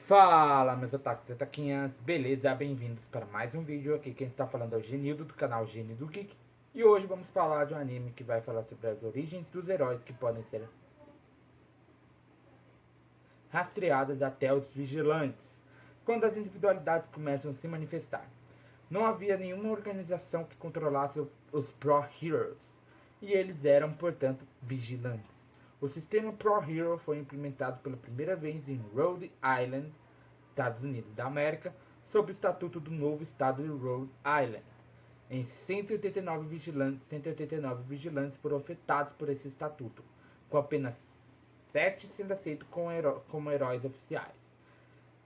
Fala, meus otakus e otaquinhas, beleza? Bem-vindos para mais um vídeo aqui. Quem está falando é o Genildo, do canal Genildo Geek. E hoje vamos falar de um anime que vai falar sobre as origens dos heróis que podem ser rastreadas até os vigilantes, quando as individualidades começam a se manifestar. Não havia nenhuma organização que controlasse os Pro Heroes, e eles eram, portanto, vigilantes. O sistema Pro Hero foi implementado pela primeira vez em Rhode Island, Estados Unidos da América, sob o estatuto do novo estado de Rhode Island. Em 189 vigilantes foram afetados por esse estatuto, com apenas 7 sendo aceitos como heróis oficiais.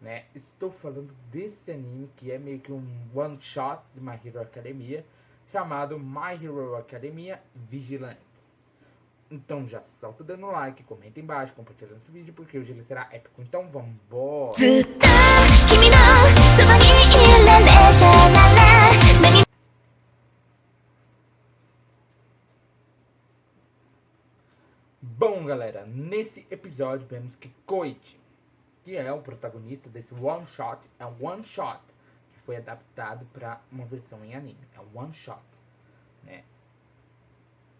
Né? Estou falando desse anime que é meio que um one shot de My Hero Academia, chamado My Hero Academia Vigilantes. Então já solta dando like, comenta embaixo, compartilhando esse vídeo, porque hoje ele será épico. Então vambora! Bom, galera, nesse episódio vemos que Koichi, que é o protagonista desse one shot, é um one shot que foi adaptado para uma versão em anime. É um one shot, né?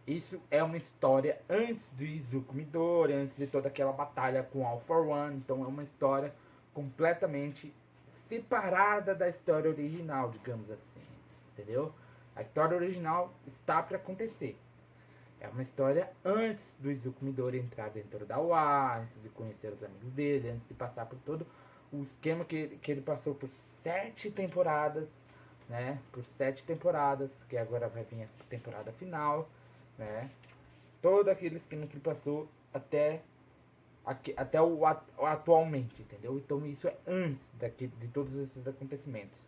Isso é uma história antes do Izuku Midori, antes de toda aquela batalha com All for One. Então é uma história completamente separada da história original, digamos assim, entendeu? A história original está para acontecer. É uma história antes do Izuku Midori entrar dentro da UA, antes de conhecer os amigos dele, antes de passar por todo o esquema que ele passou por 7 temporadas, né? Por 7 temporadas, que agora vai vir a temporada final, né? Todo aquele esquema que ele passou até o atualmente, entendeu? Então isso é antes de todos esses acontecimentos,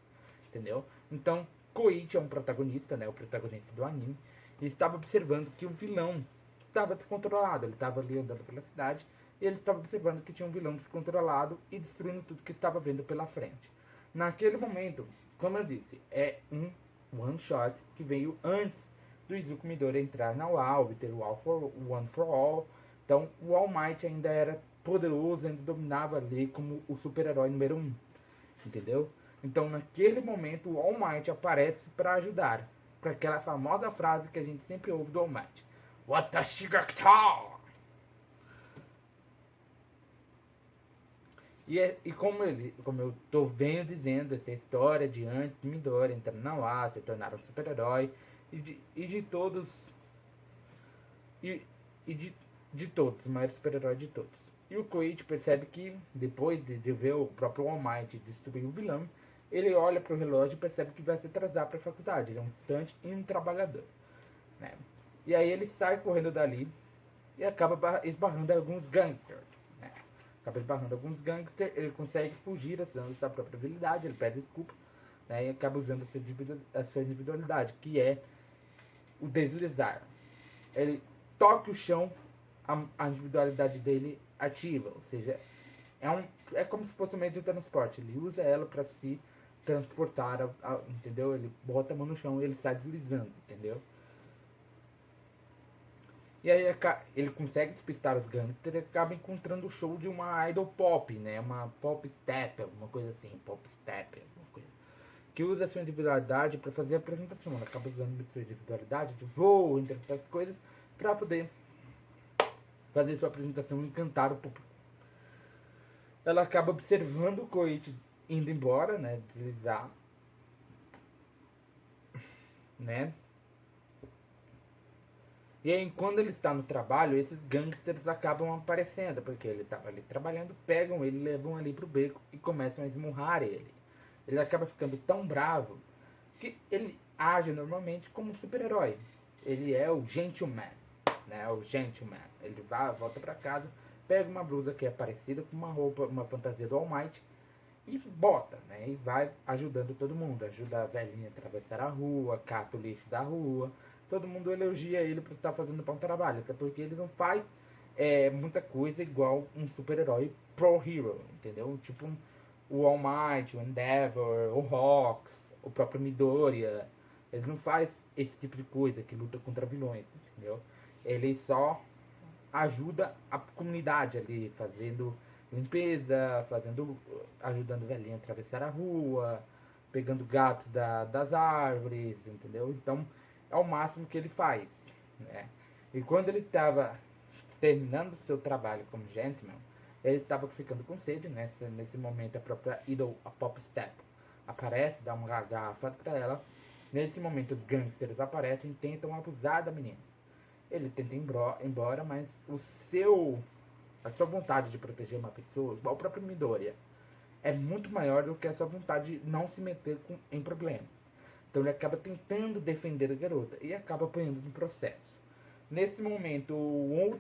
entendeu? Então Koichi é um protagonista, né? O protagonista do anime. E estava observando que o vilão estava descontrolado. Ele estava ali andando pela cidade e ele estava observando que tinha um vilão descontrolado e destruindo tudo que estava vendo pela frente. Naquele momento, como eu disse, é um one shot que veio antes do Izuku Midori entrar na UAU e ter o One for All. Então o All Might ainda era poderoso, ainda dominava ali como o super-herói número 1. Entendeu? Então naquele momento o All Might aparece para ajudar. Com aquela famosa frase que a gente sempre ouve do All Might. Watashi ga kita! E como eu tô vendo dizendo, essa história de antes de Midori entrando na UA, se tornar um super-herói, e de todos, de todos, o maior super-herói de todos. E o Koichi percebe que, depois de ver o próprio All Might destruir o vilão, ele olha para o relógio e percebe que vai se atrasar para a faculdade. Ele é um estudante e um trabalhador, né? E aí ele sai correndo dali e acaba esbarrando alguns gangsters, né? Acaba esbarrando alguns gangsters, ele consegue fugir usando sua própria habilidade, ele pede desculpa, né? E acaba usando a sua individualidade, que é o deslizar. Ele toca o chão, a individualidade dele ativa, ou seja, é como se fosse um meio de transporte. Ele usa ela para se transportar, entendeu? Ele bota a mão no chão e ele sai deslizando, entendeu? E aí ele consegue despistar os gangsters e acaba encontrando o show de uma idol pop, né? Uma pop step, alguma coisa assim, pop step, alguma coisa. Que usa a sua individualidade para fazer a apresentação. Ela acaba usando a sua individualidade de voo, entre outras coisas, para poder fazer sua apresentação e encantar o público. Ela acaba observando o Koichi indo embora, né? Deslizar, né? E aí, quando ele está no trabalho, esses gangsters acabam aparecendo, porque ele estava ali trabalhando, pegam ele, levam ali pro beco e começam a esmurrar ele. Ele acaba ficando tão bravo que ele age normalmente como um super-herói. Ele é o gentleman, né? O gentleman. Ele volta para casa, pega uma blusa que é parecida com uma roupa, uma fantasia do All Might e bota, né? E vai ajudando todo mundo. Ajuda a velhinha a atravessar a rua, cata o lixo da rua. Todo mundo elogia ele por estar fazendo bom trabalho, até porque ele não faz muita coisa igual um super-herói pro-hero, entendeu? Tipo o All Might, o Endeavor, o Hawks, o próprio Midoriya. Ele não faz esse tipo de coisa que luta contra vilões, entendeu? Ele só ajuda a comunidade ali, fazendo limpeza, ajudando o velhinho a atravessar a rua, pegando gatos das árvores, entendeu? Então é o máximo que ele faz, né? E quando ele estava terminando seu trabalho como gentleman, ele estava ficando com sede. Nesse momento a própria Idol, a Pop Step, aparece, dá uma garrafa para ela. Nesse momento os gangsters aparecem e tentam abusar da menina. Ele tenta ir embora, mas a sua vontade de proteger uma pessoa, igual o próprio Midoriya, é muito maior do que a sua vontade de não se meter em problemas. Então ele acaba tentando defender a garota e acaba apanhando no processo. Nesse momento, um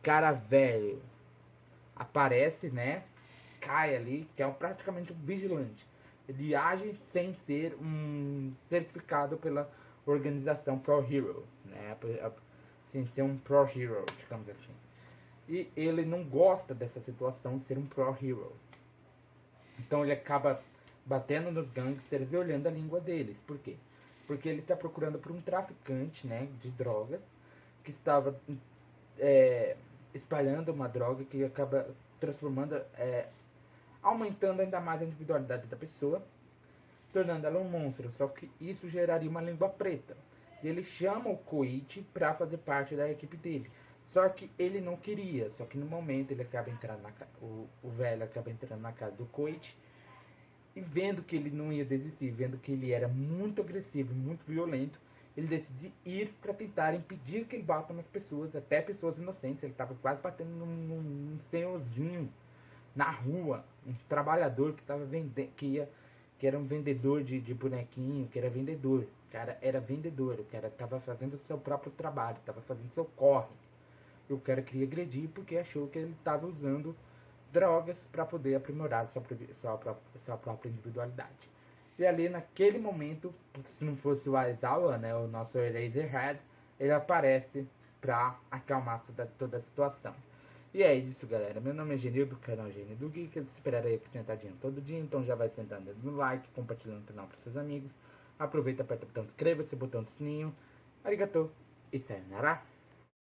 cara velho, aparece, né? Cai ali, que é praticamente um vigilante. Ele age sem ser um certificado pela organização Pro Hero, né? Sem ser um Pro Hero, digamos assim. E ele não gosta dessa situação de ser um Pro Hero. Então ele acaba batendo nos gangsters e olhando a língua deles. Por quê? Porque ele está procurando por um traficante, né, de drogas que estava espalhando uma droga que acaba transformando, aumentando ainda mais a individualidade da pessoa, tornando ela um monstro. Só que isso geraria uma língua preta. E ele chama o Koichi para fazer parte da equipe dele. Só que ele não queria. Só que no momento ele acaba entrando o velho acaba entrando na casa do Koichi. E vendo que ele não ia desistir, vendo que ele era muito agressivo, muito violento, ele decide ir para tentar impedir que ele bata nas pessoas, até pessoas inocentes. Ele estava quase batendo num senhorzinho na rua, um trabalhador que estava vendendo, que era um vendedor de bonequinho, que era vendedor. O cara era vendedor, o cara estava fazendo o seu próprio trabalho, estava fazendo seu corre. E o cara queria agredir porque achou que ele estava usando drogas para poder aprimorar sua própria individualidade. E ali naquele momento, se não fosse o Aizawa, né, o nosso Eraserhead, ele aparece para acalmar toda a situação. E é isso, galera. Meu nome é Genil, do canal Genil do Geek. Eu te esperarei aqui sentadinho todo dia. Então já vai sentando no like, compartilhando o canal para seus amigos. Aproveita, aperta o botão de inscreva-se, botão do sininho. Arigatou e sayonara.